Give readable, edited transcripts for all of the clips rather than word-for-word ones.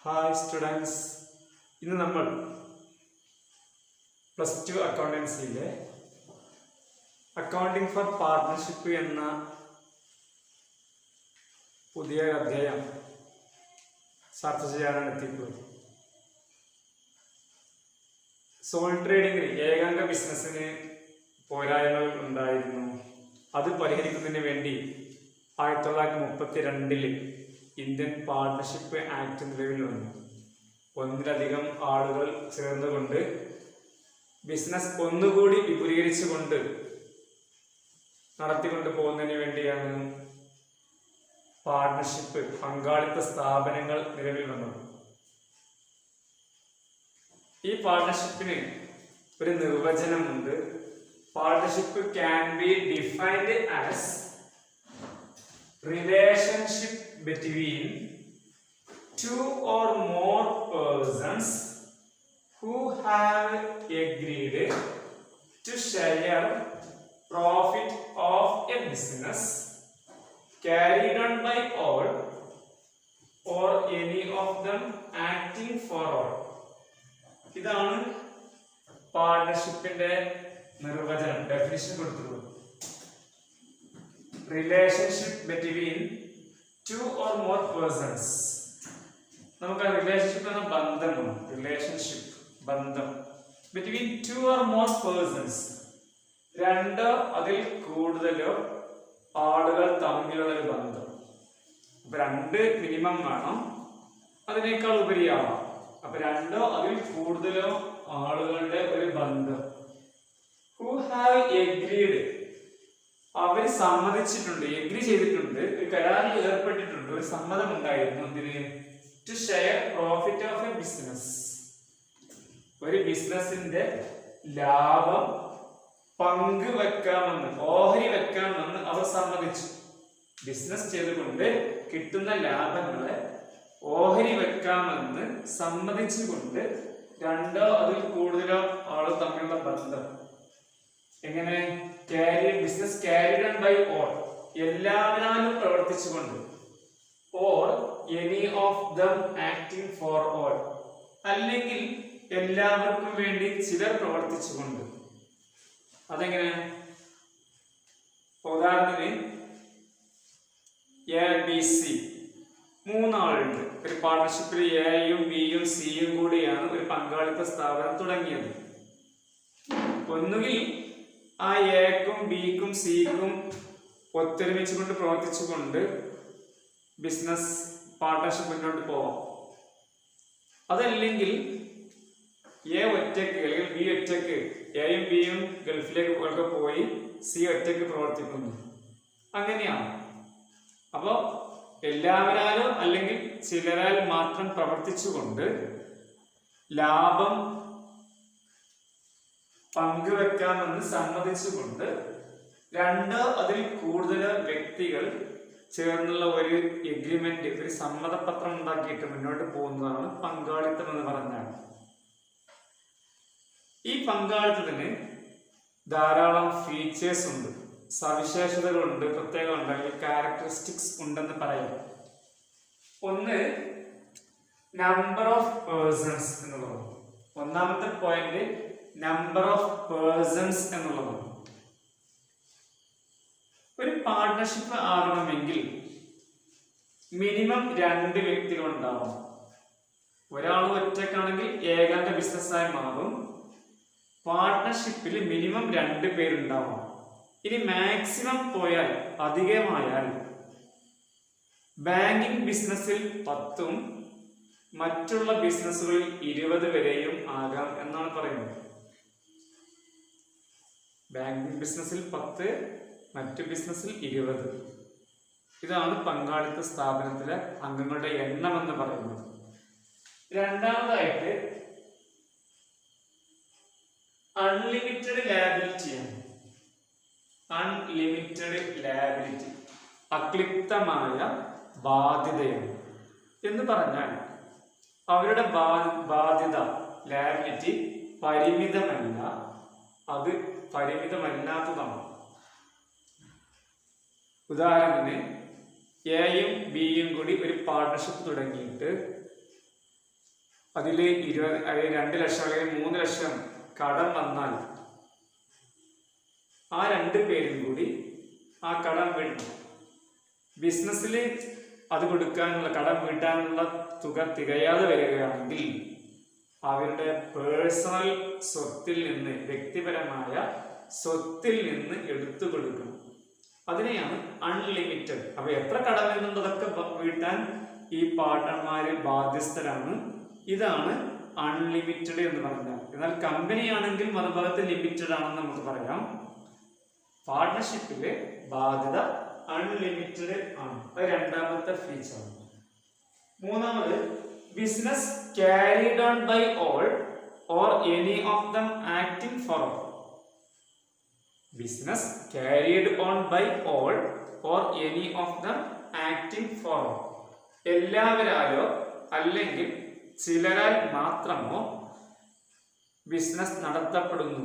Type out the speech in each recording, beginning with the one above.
Hi students, ഇന്ന് നമ്മൾ +2 അക്കൗണ്ടൻസിയിലെ accounting four partnership എന്ന പുതിയ അധ്യായം ചർച്ച ചെയ്യാനാണ് എത്തിയിട്ടുള്ളത്. സോൾ ട്രേഡിംഗിൽ ഏകാംഗ ബിസിനസ്സിന് പോരായ്മകൾ ഉണ്ടായിരുന്നു. അത് പരിഹരിക്കുന്നതിന് വേണ്ടി 1932 ഇന്ത്യൻ പാർട്ട്ണർഷിപ്പ് ആക്ട് നിലവിൽ വന്നു. ഒന്നിലധികം ആളുകൾ ചേർന്നുകൊണ്ട് ബിസിനസ് ഒന്നുകൂടി വിപുലീകരിച്ചുകൊണ്ട് നടത്തിക്കൊണ്ട് പോകുന്നതിന് വേണ്ടിയാണ് പാർട്ട്ണർഷിപ്പ് പങ്കാളിത്ത സ്ഥാപനങ്ങൾ നിലവിൽ വന്നത്. ഈ പാർട്ട്ണർഷിപ്പിന് ഒരു നിർവചനമുണ്ട്. Partnership can be defined as relationship between two or more persons who have agreed to share profit of a business carried on by all or any of them acting for all. ഇതാണ് പാർട്ട്ണർഷിപ്പിന്റെ നിർവചനം, definition കൊടുത്തിട്ടുള്ളത്. Relationship between two or more persons. നമുക്ക് relationship എന്ന ബന്ധമാണ്. Relationship ബന്ധം between two or more persons, രണ്ടോ അതിൽ കൂടുതലോ ആളുകൾ തമ്മിലുള്ള ഒരു ബന്ധം. അപ്പൊ രണ്ട് മിനിമം വേണം, അതിനേക്കാൾ ഉപരിയാവാം. അപ്പൊ രണ്ടോ അതിൽ കൂടുതലോ ആളുകളുടെ ഒരു ബന്ധം. ഹു ഹാവ് എഗ്രീഡ്, അവർ സമ്മതിച്ചിട്ടുണ്ട്, എഗ്രി ചെയ്തിട്ടുണ്ട്, ഒരു കരാറിൽ ഏർപ്പെട്ടിട്ടുണ്ട്, ഒരു സമ്മതം ഉണ്ടായിരുന്നു. എന്തിന്? To share profit of a business. ഒരു ബിസിനസിന്റെ ലാഭം പങ്കുവെക്കാമെന്ന്, ഓഹരി വെക്കാമെന്ന് അവർ സമ്മതിച്ചു. ബിസിനസ് ചെയ്തുകൊണ്ട് കിട്ടുന്ന ലാഭങ്ങളെ ഓഹരി വെക്കാമെന്ന് സമ്മതിച്ചുകൊണ്ട് രണ്ടോ അതിൽ കൂടുതലോ ആള് തമ്മിലുള്ള ബന്ധം. എങ്ങനെ? Business carried on by all, എല്ലാവരും പ്രവർത്തിച്ചുകൊണ്ട്. Or any of them acting for all, അല്ലെങ്കിൽ എല്ലാവർക്കും വേണ്ടി ചിലർ പ്രവർത്തിച്ചുകൊണ്ട്. അതെങ്ങനെ? ഉദാഹരണത്തിന് എ ബി സി മൂന്നാളുണ്ട്. ഒരു പാർട്ട്ണർഷിപ്പിൽ എയും ബിയും സിയും കൂടിയാണ് ഒരു പങ്കാളിത്ത സ്ഥാപനം തുടങ്ങിയത്. ഒന്നുകിൽ ആ എക്കും ബിക്കും സിക്കും ഒത്തൊരുമിച്ചുകൊണ്ട് പ്രവർത്തിച്ചുകൊണ്ട് ബിസിനസ് പാർട്ട്ണർഷിപ്പ് മുന്നോട്ട് പോവാം. അതല്ലെങ്കിൽ എ ഒറ്റക്ക് അല്ലെങ്കിൽ ബി ഒറ്റക്ക്, എയും ബിയും ഗൾഫിലേക്ക് ഒക്കെ പോയി സി ഒറ്റക്ക് പ്രവർത്തിക്കുന്നു. അങ്ങനെയാണ്. അപ്പോ എല്ലാവരാലും അല്ലെങ്കിൽ ചിലരാൽ മാത്രം പ്രവർത്തിച്ചുകൊണ്ട് ലാഭം പങ്കുവെക്കാമെന്ന് സമ്മതിച്ചുകൊണ്ട് രണ്ടോ അതിൽ കൂടുതൽ വ്യക്തികൾ ചേർന്നുള്ള ഒരു എഗ്രിമെന്റ്, ഒരു സമ്മതപത്രം ഉണ്ടാക്കിയിട്ട് മുന്നോട്ട് പോകുന്നതാണ് പങ്കാളിത്തം എന്ന് പറഞ്ഞാൽ. ഈ പങ്കാളിത്തത്തിന് ധാരാളം ഫീച്ചേഴ്സ് ഉണ്ട്, സവിശേഷതകളുണ്ട്, പ്രത്യേകമുണ്ട്, അല്ലെങ്കിൽ ക്യാരക്ടറിസ്റ്റിക്സ് ഉണ്ടെന്ന് പറയാം. ഒന്ന്, നമ്പർ ഓഫ് പേഴ്സൺസ് എന്നുള്ളത്. ഒന്നാമത്തെ പോയിന്റ് നമ്പർ ഓഫ് പേഴ്സൺസ് എന്നുള്ളതാണ്. ഒരു പാർട്ട്ണർഷിപ്പ് ആകണമെങ്കിൽ മിനിമം 2 വ്യക്തികൾ ഉണ്ടാവും. ഒരാൾ ഒറ്റക്കാണെങ്കിൽ ഏകാന്ത ബിസിനസ്സായി മാറും. പാർട്ട്ണർഷിപ്പിൽ മിനിമം 2 പേരുണ്ടാവും. ഇനി മാക്സിമം പോയാൽ, അധികമായാൽ ബാങ്കിങ് ബിസിനസ്സിൽ 10ഉം മറ്റുള്ള ബിസിനസ്സുകളിൽ 20 വരെയും ആകാം എന്നാണ് പറയുന്നത്. ബാങ്കിങ് ബിസിനസ്സിൽ 10, മറ്റു ബിസിനസ്സിൽ 20. ഇതാണ് പങ്കാളിത്ത സ്ഥാപനത്തിലെ അംഗങ്ങളുടെ എണ്ണം എന്ന് പറയുന്നത്. രണ്ടാമതായിട്ട് അൺലിമിറ്റഡ് ലയബിലിറ്റിയാണ്. അൺലിമിറ്റഡ് ലയബിലിറ്റി, അക്ലിപ്തമായ ബാധ്യതയാണ്. എന്ന് പറഞ്ഞാൽ അവരുടെ ബാധ്യത, ലയബിലിറ്റി പരിമിതമല്ല, അത് പരിമിതമല്ലാത്തതാണ്. ഉദാഹരണത്തിന് എയും ബിയും കൂടി ഒരു പാർട്ട്ണർഷിപ്പ് തുടങ്ങിയിട്ട് അതിൽ 2 ലക്ഷം അല്ലെങ്കിൽ 3 ലക്ഷം കടം വന്നാൽ ആ 2 പേരും കൂടി ആ കടം വീട്ടണം. ബിസിനസ്സിൽ അത് കൊടുക്കാനുള്ള കടം വീട്ടാനുള്ള തുക തികയാതെ വരികയാണെങ്കിൽ അവരുടെ പേഴ്സണൽ സ്വത്തിൽ നിന്ന്, വ്യക്തിപരമായ സ്വത്തിൽ നിന്ന് എടുത്തു കൊടുക്കണം. അതിനെയാണ് അൺലിമിറ്റഡ്. അപ്പൊ എത്ര കടം വരുന്നുണ്ട് അതൊക്കെ വീട്ടാൻ ഈ പാർട്ട്ണർമാര് ബാധ്യസ്ഥരാണ്. ഇതാണ് അൺലിമിറ്റഡ് എന്ന് പറഞ്ഞാൽ. എന്നാൽ കമ്പനി ആണെങ്കിൽ മറുഭാഗത്ത് ലിമിറ്റഡ് ആണെന്ന് നമുക്ക് പറയാം. പാർട്ട്ണർഷിപ്പിലെ ബാധ്യത അൺലിമിറ്റഡ് ആണ്. അത് രണ്ടാമത്തെ ഫീച്ചർ. മൂന്നാമത് business carried on by all or any of them acting for all. Business carried on by all or any of them acting for all. എല്ലാവരാലോ അല്ലെങ്കിൽ ചിലരാൽ മാത്രമോ ബിസിനസ് നടത്തപ്പെടുന്നു.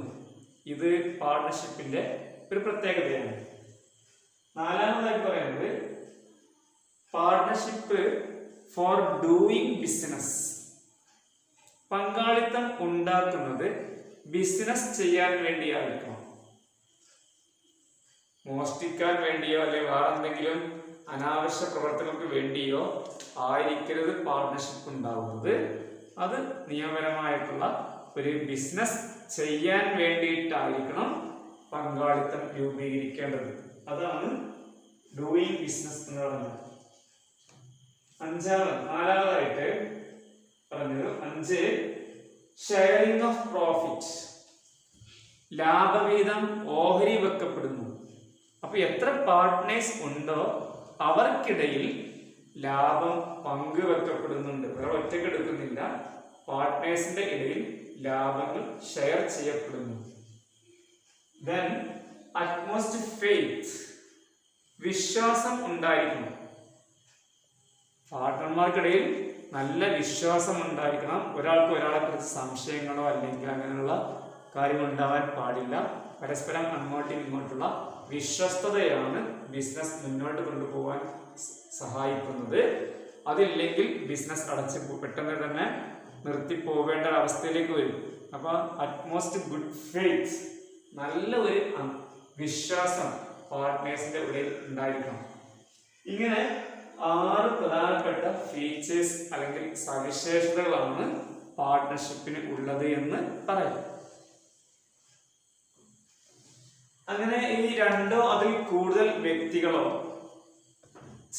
ഇത് പാർട്ട്ണർഷിപ്പിന്റെ ഒരു പ്രത്യേകതയാണ്. നാലാമതായി പറയുന്നത് പാർട്ട്ണർഷിപ്പ് ഫോർ ഡൂയിങ് ബിസിനസ്. പങ്കാളിത്തം ഉണ്ടാക്കുന്നത് ബിസിനസ് ചെയ്യാൻ വേണ്ടിയായിരിക്കണം. മോഷ്ടിക്കാൻ വേണ്ടിയോ അല്ലെങ്കിൽ വേറെ എന്തെങ്കിലും അനാവശ്യ പ്രവർത്തനങ്ങൾക്ക് വേണ്ടിയോ ആയിരിക്കരുത് പാർട്ട്ണർഷിപ്പ് ഉണ്ടാവുന്നത്. അത് നിയമപരമായിട്ടുള്ള ഒരു ബിസിനസ് ചെയ്യാൻ വേണ്ടിയിട്ടായിരിക്കണം പങ്കാളിത്തം രൂപീകരിക്കേണ്ടത്. അതാണ് ഡൂയിങ് ബിസിനസ് എന്ന് പറയുന്നത്. നാലാമതായിട്ട് പറഞ്ഞത് 5 ഷെയറിംഗ് ഓഫ് പ്രോഫിറ്റ്. ലാഭവീതം ഓഹരി വെക്കപ്പെടുന്നു. അപ്പൊ എത്ര പാർട്ട്നേഴ്സ് ഉണ്ടോ അവർക്കിടയിൽ ലാഭം പങ്കുവെക്കപ്പെടുന്നുണ്ട്. വേറെ ഒറ്റയ്ക്ക് എടുക്കുന്നില്ല. പാർട്ട്നേഴ്സിന്റെ ഇടയിൽ ലാഭങ്ങൾ ഷെയർ ചെയ്യപ്പെടുന്നു. Then utmost faith. വിശ്വാസം ഉണ്ടായിരിക്കണം. പാർട്ട്ണർമാർക്കിടയിൽ നല്ല വിശ്വാസം ഉണ്ടായിരിക്കണം. ഒരാൾക്ക് ഒരാളെ കുറിച്ച് സംശയങ്ങളോ അല്ലെങ്കിൽ അങ്ങനെയുള്ള കാര്യങ്ങൾ ഉണ്ടാവാൻ പാടില്ല. പരസ്പരം അങ്ങോട്ടും ഇങ്ങോട്ടുള്ള വിശ്വസ്തതയാണ് ബിസിനസ് മുന്നോട്ട് കൊണ്ടുപോകാൻ സഹായിക്കുന്നത്. അതില്ലെങ്കിൽ ബിസിനസ് അടച്ച് പെട്ടെന്ന് തന്നെ നിർത്തിപ്പോവേണ്ട അവസ്ഥയിലേക്ക് വരും. അപ്പൊ അറ്റ്മോസ്റ്റ് ഗുഡ് ഫെയ്ത്ത്, നല്ല ഒരു വിശ്വാസം പാർട്ട്നേഴ്സിന്റെ ഉള്ളിൽ ഉണ്ടായിരിക്കണം. ഇങ്ങനെ 6 പ്രധാനപ്പെട്ട ഫീച്ചേഴ്സ് അല്ലെങ്കിൽ സവിശേഷതകളാണ് പാർട്ട്ണർഷിപ്പിന് ഉള്ളത് എന്ന് പറയാം. അങ്ങനെ ഈ 2 അതിൽ കൂടുതൽ വ്യക്തികളോ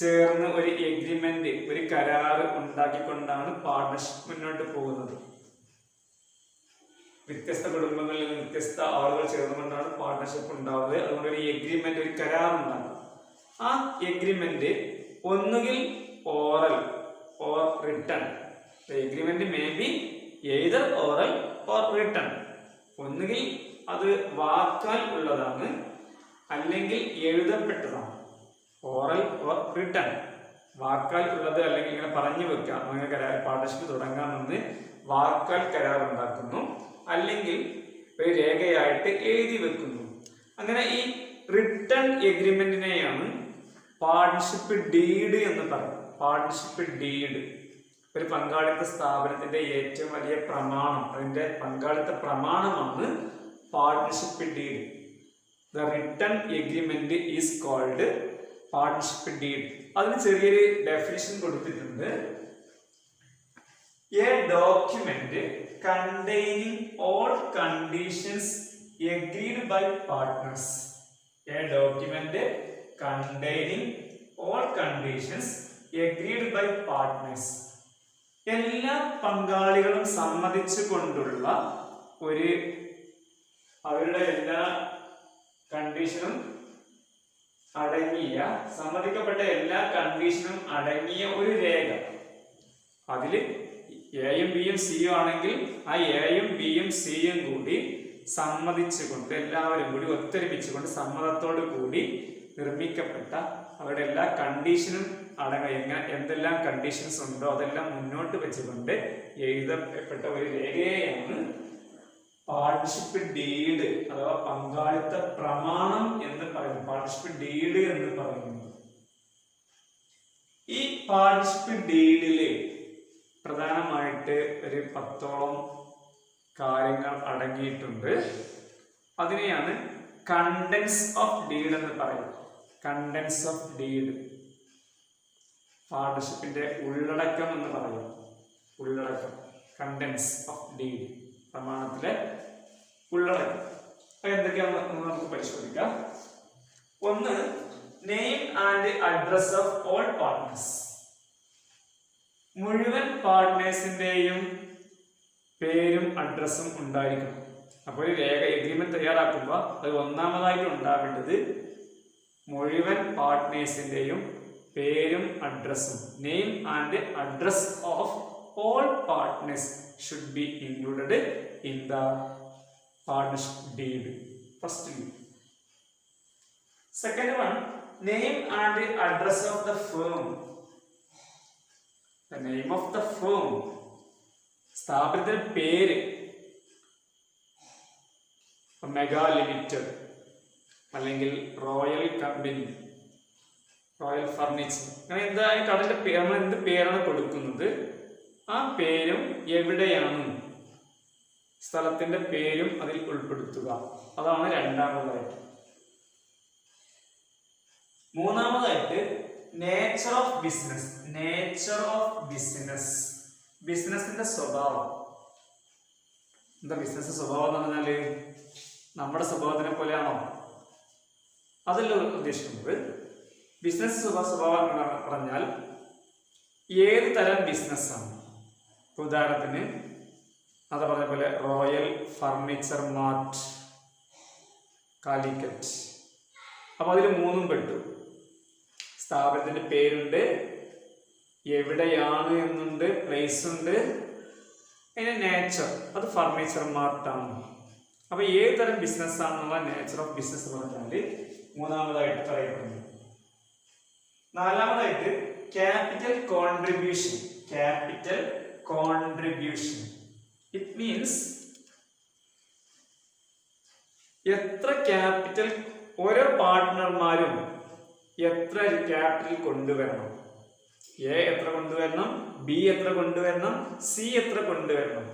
ചേർന്ന് ഒരു എഗ്രിമെന്റ്, ഒരു കരാറ് ഉണ്ടാക്കിക്കൊണ്ടാണ് പാർട്ട്ണർഷിപ്പ് മുന്നോട്ട് പോകുന്നത്. വ്യത്യസ്ത കുടുംബങ്ങളിൽ നിന്ന് വ്യത്യസ്ത ആളുകൾ ചേർന്നുകൊണ്ടാണ് പാർട്ട്ണർഷിപ്പ് ഉണ്ടാവുന്നത്. അതുകൊണ്ട് ഒരു എഗ്രിമെന്റ്, ഒരു കരാർ ഉണ്ടാകും. ആ എഗ്രിമെന്റ് ഒന്നുകിൽ oral or written. Agreement may be either oral or written. ഒന്നുകിൽ അത് വാക്കാൽ ഉള്ളതാണ് അല്ലെങ്കിൽ എഴുതപ്പെട്ടതാണ്. Oral or written. വാക്കാൽ ഉള്ളത് അല്ലെങ്കിൽ ഇങ്ങനെ പറഞ്ഞു വെക്കാം, അങ്ങനെ പാർട്ട്ണർഷിപ്പ് തുടങ്ങാമെന്ന് വാക്കാൽ കരാർ ഉണ്ടാക്കുന്നു, അല്ലെങ്കിൽ ഒരു രേഖയായിട്ട് എഴുതി വെക്കുന്നു. അങ്ങനെ ഈ റിട്ടൺ എഗ്രിമെന്റിനെയാണ് പാർട്ട്ണർഷിപ്പ് ഡീഡ് എന്ന് പറയും. പാർട്ട്ണർഷിപ്പ് ഡീഡ് ഒരു പങ്കാളിത്ത സ്ഥാപനത്തിന്റെ ഏറ്റവും വലിയ പ്രമാണം, അതിന്റെ പങ്കാളിത്ത പ്രമാണമാണ് partnership deed. The written agreement is called partnership deed. അതിന് ചെറിയൊരു ഡെഫിനിഷൻ കൊടുത്തിട്ടുണ്ട്. A document containing all conditions agreed by partners. A document containing all conditions agreed by partners. എല്ലാ പങ്കാളികളും സമ്മതിച്ചുകൊണ്ടുള്ള ഒരു, അവരുടെ എല്ലാ കണ്ടീഷനും അടങ്ങിയ, സമ്മതിക്കപ്പെട്ട എല്ലാ കണ്ടീഷനും അടങ്ങിയ ഒരു രേഖ. അതില് എയും ബിയും സിയും ആണെങ്കിൽ ആ എയും ബിയും സിയും കൂടി സമ്മതിച്ചുകൊണ്ട്, എല്ലാവരും കൂടി ഒത്തൊരുമിച്ചുകൊണ്ട് സമ്മതത്തോടു കൂടി നിർമ്മിക്കപ്പെട്ട അവരുടെ എല്ലാ കണ്ടീഷനും എന്തെല്ലാം കണ്ടീഷൻസ് ഉണ്ടോ അതെല്ലാം മുന്നോട്ട് വെച്ചുകൊണ്ട് എഴുതപ്പെട്ട ഒരു രേഖയാണ് പാർട്ട്ണർഷിപ്പ് ഡീഡ് അഥവാ പങ്കാളിത്ത പ്രമാണം എന്ന് പറയുന്നത്. പാർട്ട്ണർഷിപ്പ് ഡീഡ് എന്ന് പറയുന്നത്. ഈ പാർട്ട്ണർഷിപ്പ് ഡീഡില് പ്രധാനമായിട്ട് ഒരു 10ഓളം കാര്യങ്ങൾ അടങ്ങിയിട്ടുണ്ട്. അതിനെയാണ് കണ്ടൻസ് ഓഫ് ഡീഡ് എന്ന് പറയുന്നത്. കണ്ടൻസ് ഓഫ് ഡീഡ്, പാർട്ണർഷിപ്പിന്റെ ഉള്ളടക്കം എന്ന് പറയും. ഉള്ളടക്കം, കണ്ടൻസ് ഓഫ് ഡീഡ്, പ്രമാണത്തിലെ ഉള്ളടക്കം. അത് എന്തൊക്കെയാണെന്ന് നമുക്ക് പരിശോധിക്കാം. ഒന്ന്, name and address of all partners. മുഴുവൻ പാർട്ട്നേഴ്സിന്റെയും പേരും അഡ്രസ്സും ഉണ്ടായിരിക്കണം. അപ്പോൾ ഒരു രേഖ എഗ്രിമെന്റ് തയ്യാറാക്കുമ്പോൾ അത് ഒന്നാമതായിട്ട് ഉണ്ടാവേണ്ടത് മുഴുവൻ പാർട്ട്നേഴ്സിന്റെയും പേരും അഡ്രസ്സും. Name and address of all partners should be included in the partnership deed. First. Second one, name and address of the firm. The name of the firm, സ്ഥാപനത്തിന്റെ പേര്. മെഗാ ലിമിറ്റഡ് അല്ലെങ്കിൽ റോയൽ കമ്പനി, റോയൽ ഫർണിച്ചർ, അങ്ങനെ എന്തായാലും കടന്റെ പേര്, നമ്മൾ എന്ത് പേരാണ് കൊടുക്കുന്നത് ആ പേരും എവിടെയാണ്, സ്ഥലത്തിന്റെ പേരും അതിൽ ഉൾപ്പെടുത്തുക. അതാണ് രണ്ടാമതായിട്ട്. മൂന്നാമതായിട്ട് nature of business. Nature of business, ബിസിനസിന്റെ സ്വഭാവം. എന്താ ബിസിനസ് സ്വഭാവം എന്ന് പറഞ്ഞാല് നമ്മുടെ സ്വഭാവത്തിനെ പോലെയാണോ? അതല്ല ഉദ്ദേശിക്കുന്നത്. ബിസിനസ് സ്വഭാവം എന്ന് പറഞ്ഞാൽ ഏത് തരം ബിസിനസ്സാണ്. ഉദാഹരണത്തിന് അത് പറഞ്ഞ പോലെ റോയൽ ഫർണിച്ചർ മാർട്ട് കാലിക്കറ്റ്. അപ്പൊ അതിൽ മൂന്നും പെട്ടു. സ്ഥാപനത്തിന്റെ പേരുണ്ട്, എവിടെയാണ് എന്നുണ്ട്, പ്ലേസ് ഉണ്ട്, അതിന്റെ നേച്ചർ, അത് ഫർണിച്ചർ മാർട്ടാണ്. അപ്പൊ ഏത് തരം ബിസിനസ് ആണെന്നുള്ള നേച്ചർ ഓഫ് ബിസിനസ് പറഞ്ഞാല് മൂന്നാമതായിട്ട് പറയപ്പെടുന്നു. നാലാമതായിട്ട് capital contribution. Capital contribution, it means എത്ര ക്യാപിറ്റൽ ഓരോ പാർട്ട്ണർമാരും എത്ര ക്യാപിറ്റൽ കൊണ്ടുവരണം. എ എത്ര കൊണ്ടുവരണം, ബി എത്ര കൊണ്ടുവരണം, സി എത്ര കൊണ്ടുവരണം.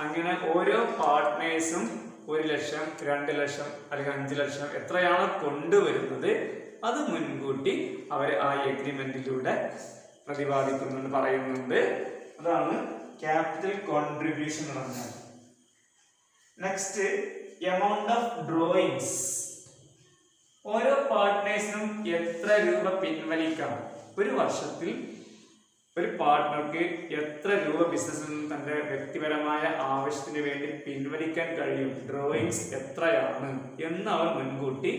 അങ്ങനെ ഓരോ പാർട്ട്നേഴ്സും 1 ലക്ഷം, 2 ലക്ഷം അല്ലെങ്കിൽ 5 ലക്ഷം എത്രയാണ് കൊണ്ടുവരുന്നത് അത് മുൻകൂട്ടി അവർ ആ എഗ്രിമെന്റിലൂടെ പ്രതിപാദിക്കുന്നുണ്ട്, പറയുന്നുണ്ട്. അതാണ് ക്യാപിറ്റൽ കോൺട്രിബ്യൂഷൻ എന്ന് പറഞ്ഞാൽ. Next, amount of drawings. ഓരോ പാർട്ട്നേഴ്സിനും എത്ര രൂപ പിൻവലിക്കാം. ഒരു വർഷത്തിൽ ഒരു പാർട്ട്ണർക്ക് എത്ര രൂപ ബിസിനസ്സിൽ നിന്ന് തന്റെ വ്യക്തിപരമായ ആവശ്യത്തിന് വേണ്ടി പിൻവലിക്കാൻ കഴിയും, ഡ്രോയിങ്സ് എത്രയാണ് എന്ന് അവർ മുൻകൂട്ടി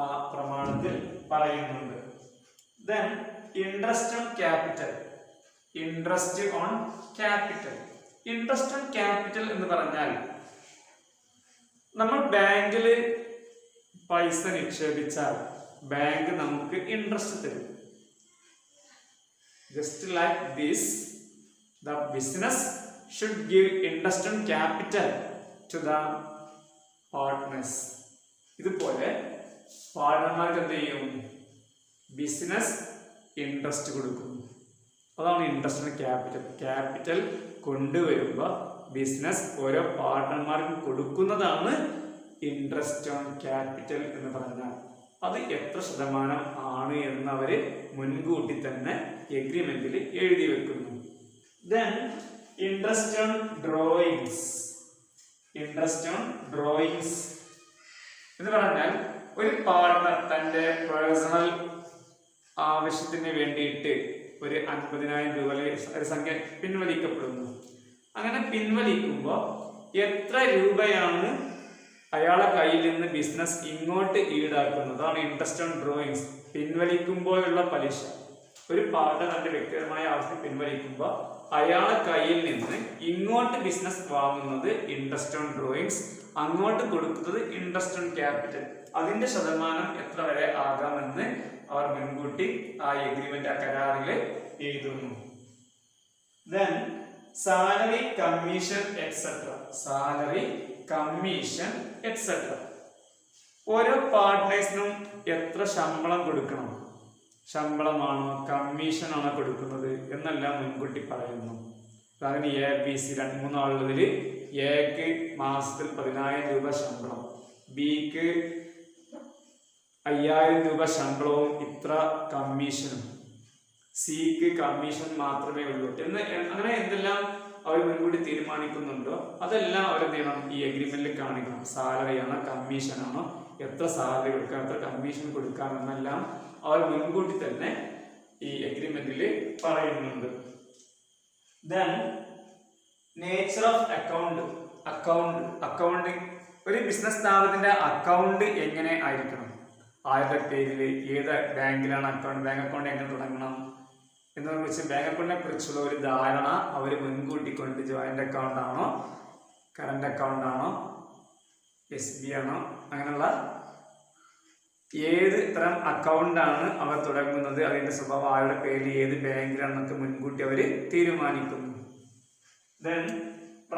ആ പ്രമാണത്തിൽ പറയുന്നുണ്ട്. Then interest on capital. Interest on capital. Interest on capital എന്ന് പറഞ്ഞാൽ നമ്മൾ ബാങ്കിൽ പൈസ നിക്ഷേപിച്ചാൽ ബാങ്ക് നമുക്ക് ഇൻട്രസ്റ്റ് തരും. Just like this, the business should give interest on capital to the partners. ഇതുപോലെ പാർട്ട്ണർമാർക്ക് എന്ത് ചെയ്യും? ബിസിനസ് ഇൻട്രസ്റ്റ് കൊടുക്കുന്നു. അതാണ് ഇൻട്രസ്റ്റ് ഓൺ ക്യാപിറ്റൽ. ക്യാപിറ്റൽ കൊണ്ടുവരുമ്പോൾ ബിസിനസ് ഓരോ പാർട്ട്ണർമാർക്കും കൊടുക്കുന്നതാണ് ഇൻട്രസ്റ്റ് ഓൺ ക്യാപിറ്റൽ എന്ന് പറഞ്ഞാൽ. അത് എത്ര ശതമാനം ആണ് എന്നവര് മുൻകൂട്ടി തന്നെ എഗ്രിമെന്റിൽ എഴുതി വെക്കുന്നു. Then interest on drawings. Interest on drawings എന്ന് പറഞ്ഞാൽ ഒരു പാർട്ട്ണർ തന്റെ പേഴ്സണൽ ആവശ്യത്തിന് വേണ്ടിയിട്ട് ഒരു 50,000 രൂപ ഒരു സംഖ്യ പിൻവലിക്കപ്പെടുന്നു. അങ്ങനെ പിൻവലിക്കുമ്പോൾ എത്ര രൂപയാണ് അയാളെ കയ്യിൽ നിന്ന് ബിസിനസ് ഇങ്ങോട്ട് ഈടാക്കുന്നത്, അതാണ് ഇൻട്രസ്റ്റ് ഓൺ ഡ്രോയിങ്സ്. പിൻവലിക്കുമ്പോഴുള്ള പലിശ. ഒരു പാർട്ണർ തന്റെ വ്യക്തിപരമായ ആവശ്യം പിൻവലിക്കുമ്പോൾ അയാളെ കയ്യിൽ നിന്ന് ഇങ്ങോട്ട് ബിസിനസ് വാങ്ങുന്നത് ഇൻട്രസ്റ്റ് ഓൺ ഡ്രോയിങ്സ്, അങ്ങോട്ട് കൊടുക്കുന്നത് ഇൻട്രസ്റ്റ് ഓൺ ക്യാപിറ്റൽ. അതിന്റെ ശതമാനം എത്ര വരെ ആകാമെന്ന് അവർ മുൻകൂട്ടി ആ എഗ്രിമെന്റ്, ആ കരാറിൽ എഴുതുന്നു. Then salary, commission etcetera. Salary, commission etcetera. ഓരോ പാർട്ട്നേഴ്സിനും എത്ര ശമ്പളം കൊടുക്കണം, ശമ്പളമാണോ കമ്മീഷനാണോ കൊടുക്കുന്നത് എന്നെല്ലാം മുൻകൂട്ടി പറയുന്നു. അതായത് ABC 2-3 ആളുള്ളതിൽ എക്ക് മാസത്തിൽ 10,000 രൂപ ശമ്പളം, ബിക്ക് 5,000 രൂപ ശമ്പളവും ഇത്ര കമ്മീഷനും, സിക്ക് കമ്മീഷൻ മാത്രമേ ഉള്ളൂ അങ്ങനെ എന്തെല്ലാം അവർ മുൻകൂട്ടി തീരുമാനിക്കുന്നുണ്ടോ അതെല്ലാം അവരെന്ത് ചെയ്യണം, ഈ എഗ്രിമെന്റിൽ കാണിക്കണം. സാലറിയാണോ കമ്മീഷനാണോ, എത്ര സാലറി കൊടുക്കാം, എത്ര കമ്മീഷൻ കൊടുക്കാം എന്നെല്ലാം അവർ മുൻകൂട്ടി തന്നെ ഈ എഗ്രിമെന്റിൽ പറയുന്നുണ്ട്. Then nature of accounting. ഒരു ബിസിനസ് സ്ഥാപനത്തിന്റെ അക്കൗണ്ട് എങ്ങനെ ആയിരിക്കണം, ആരുടെ പേരിൽ, ഏത് ബാങ്കിലാണ് അക്കൗണ്ട്, ബാങ്ക് അക്കൗണ്ട് എങ്ങനെ തുടങ്ങണം എന്നതിനെ കുറിച്ച്, ബാങ്ക് അക്കൗണ്ടിനെ കുറിച്ചുള്ള ഒരു ധാരണ അവർ മുൻകൂട്ടി കൊണ്ട്, ജോയിന്റ് അക്കൗണ്ട് ആണോ, കറന്റ് അക്കൗണ്ട് ആണോ, SB ആണോ, അങ്ങനെയുള്ള ഏത് തരം അക്കൗണ്ടാണ് അവർ തുടങ്ങുന്നത്, അതിന്റെ സ്വഭാവം, ആരുടെ പേരിൽ, ഏത് ബാങ്കിലാണെന്നൊക്കെ മുൻകൂട്ടി അവർ തീരുമാനിക്കുന്നു. Then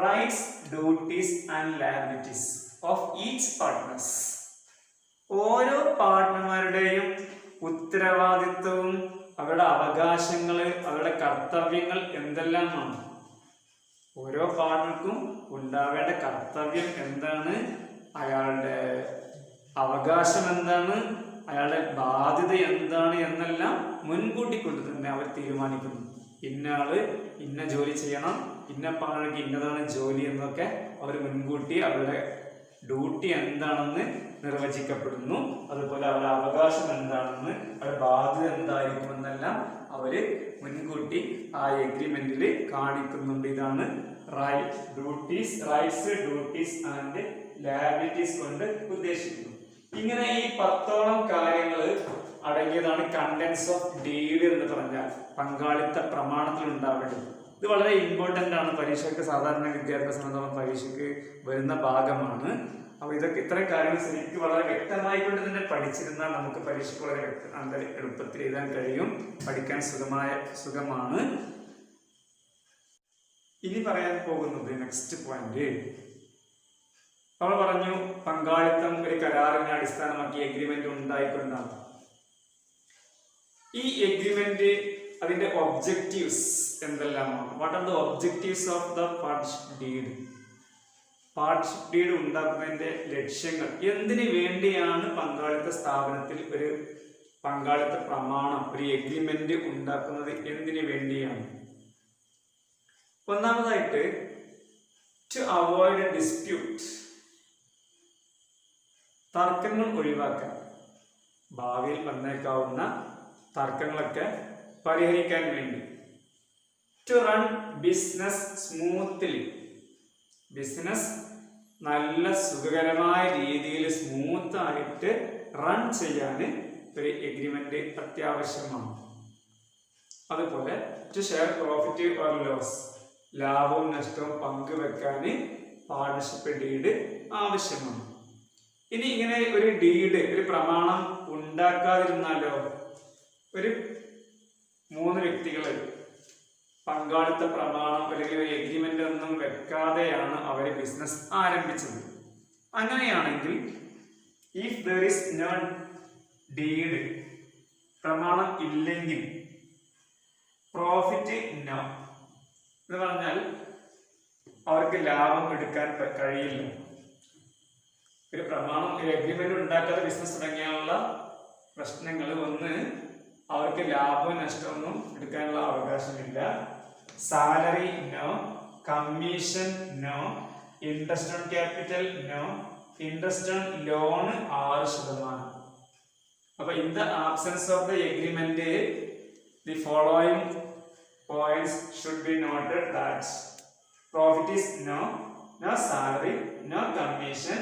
rights, duties and liabilities of each partners. ഓരോ പാർട്ട്ണർമാരുടെയും ഉത്തരവാദിത്വവും അവരുടെ അവകാശങ്ങൾ, അവരുടെ കർത്തവ്യങ്ങൾ എന്തെല്ലാമാണ്. ഓരോ പാർട്ട്ണർക്കും ഉണ്ടാവേണ്ട കർത്തവ്യം എന്താണ്, അയാളുടെ അവകാശം എന്താണ്, അയാളുടെ ബാധ്യത എന്താണ് എന്നെല്ലാം മുൻകൂട്ടി കൊണ്ട് തന്നെ അവർ തീരുമാനിക്കുന്നു. ഇന്ന ആള് ഇന്ന ജോലി ചെയ്യണം, ഇന്ന പാർട്ണർക്ക് ഇന്നതാണ് ജോലി എന്നൊക്കെ അവർ മുൻകൂട്ടി അവരുടെ ഡ്യൂട്ടി എന്താണെന്ന് നിർവചിക്കപ്പെടുന്നു. അതുപോലെ അവരുടെ അവകാശം എന്താണെന്ന്, അവരുടെ ബാധ്യത എന്തായിരിക്കുമെന്നെല്ലാം അവര് മുൻകൂട്ടി ആ എഗ്രിമെന്റിൽ കാണിക്കുന്നുണ്ട്. ഇതാണ് റൈറ്റ്സ്, ഡ്യൂട്ടീസ് ആൻഡ് ലയബിലിറ്റീസ് കൊണ്ട് ഉദ്ദേശിക്കുന്നത്. ഇങ്ങനെ ഈ 10ഓളം കാര്യങ്ങൾ അടങ്ങിയതാണ് കണ്ടന്റ്സ് ഓഫ് ഡീഡ് എന്ന് പറഞ്ഞാൽ പങ്കാളിത്ത പ്രമാണത്തിൽ ഉണ്ടാവേണ്ടത്. ഇത് വളരെ ഇമ്പോർട്ടൻ്റ് ആണ്. പരീക്ഷയ്ക്ക് സാധാരണ വിദ്യാഭ്യാസ സംബന്ധമായ പരീക്ഷയ്ക്ക് വരുന്ന ഭാഗമാണ്. അപ്പോൾ ഇതൊക്കെ ഇത്തരം കാര്യങ്ങൾ ശരിക്കും വളരെ വ്യക്തമായിക്കൊണ്ട് തന്നെ പഠിച്ചിരുന്നാൽ നമുക്ക് പരീക്ഷയ്ക്ക് വളരെ എളുപ്പത്തിൽ എഴുതാൻ കഴിയും, പഠിക്കാൻ സുഖമാണ്. ഇനി പറയാൻ പോകുന്നത് നെക്സ്റ്റ് പോയിന്റ്. നമ്മൾ പറഞ്ഞു പങ്കാളിത്തം ഒരു കരാറിനെ അടിസ്ഥാനമാക്കി എഗ്രിമെന്റ് ഉണ്ടായിക്കൊണ്ടാണ്. ഈ എഗ്രിമെന്റ് അതിന്റെ ഒബ്ജക്റ്റീവ്സ് എന്തെല്ലാമാണ്? What are the objectives of the partnership deed? Partnership deed ഉണ്ടാക്കുന്നതിന്റെ ലക്ഷ്യങ്ങൾ, എന്തിനു വേണ്ടിയാണ് പങ്കാളിത്ത സ്ഥാപനത്തിൽ ഒരു പങ്കാളിത്ത പ്രമാണം, ഒരു എഗ്രിമെന്റ് ഉണ്ടാക്കുന്നത് എന്തിനു വേണ്ടിയാണ്? ഒന്നാമതായിട്ട് ടു അവോയ്ഡ് ഡിസ്പ്യൂട്ട്, തർക്കങ്ങൾ ഒഴിവാക്കാൻ, ഭാവിയിൽ വന്നേക്കാവുന്ന തർക്കങ്ങളൊക്കെ പരിഹരിക്കാൻ വേണ്ടി. To run business smoothly, business നല്ല സുഖകരമായ രീതിയിൽ സ്മൂത്ത് ആയിട്ട് റൺ ചെയ്യാൻ ഒരു എഗ്രിമെന്റ് അത്യാവശ്യമാണ്. അതുപോലെ to share profit or loss, ലാഭവും നഷ്ടവും പങ്കുവെക്കാൻ പാർട്ണർഷിപ്പ് ഡീഡ് ആവശ്യമാണ്. ഇനി ഇങ്ങനെ ഒരു ഡീഡ്, ഒരു പ്രമാണം ഉണ്ടാക്കാതിരുന്നാലോ, ഒരു 3 വ്യക്തികൾ പങ്കാളിത്ത പ്രമാണം അല്ലെങ്കിൽ ഒരു എഗ്രിമെന്റ് ഒന്നും വെക്കാതെയാണ് അവർ ബിസിനസ് ആരംഭിച്ചത്. അങ്ങനെയാണെങ്കിൽ if there is no deed, പ്രമാണം ഇല്ലെങ്കിൽ, പ്രോഫിറ്റ് നോ എന്ന് പറഞ്ഞാൽ അവർക്ക് ലാഭം എടുക്കാൻ കഴിയില്ല. ഒരു പ്രമാണം, ഒരു എഗ്രിമെന്റ് ഉണ്ടാക്കാതെ ബിസിനസ് തുടങ്ങിയാലുള്ള പ്രശ്നങ്ങൾ, ഒന്ന് അവർക്ക് ലാഭവും നഷ്ടമൊന്നും എടുക്കാനുള്ള അവകാശമില്ല, salary no, commission no, interest on capital no, interest on loan 6%. അപ്പൊ in the absence of the agreement the following points should be noted that profit is no salary, no commission,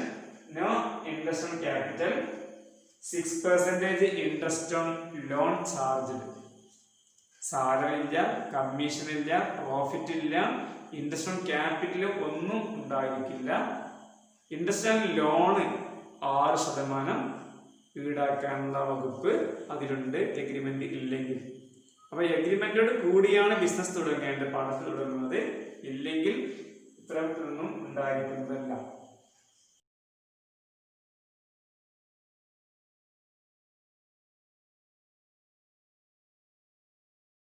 no interest on capital, 6% interest on loan charged. Salary ഇല്ല, commission ഇല്ല, profit ഇല്ല, interest on capital ഒന്നും ഉണ്ടായിരിക്കില്ല. Interest on loan 6% ഈടാക്കാനുള്ള വകുപ്പ് അതിലുണ്ട് agreement ഇല്ലെങ്കിൽ. അപ്പൊ എഗ്രിമെന്റോട് കൂടിയാണ് ബിസിനസ് തുടങ്ങേണ്ടത്, പണത്തിൽ തുടങ്ങുന്നത്. ഇല്ലെങ്കിൽ ഇത്തരത്തിലൊന്നും ഉണ്ടായിരിക്കുന്നതല്ല.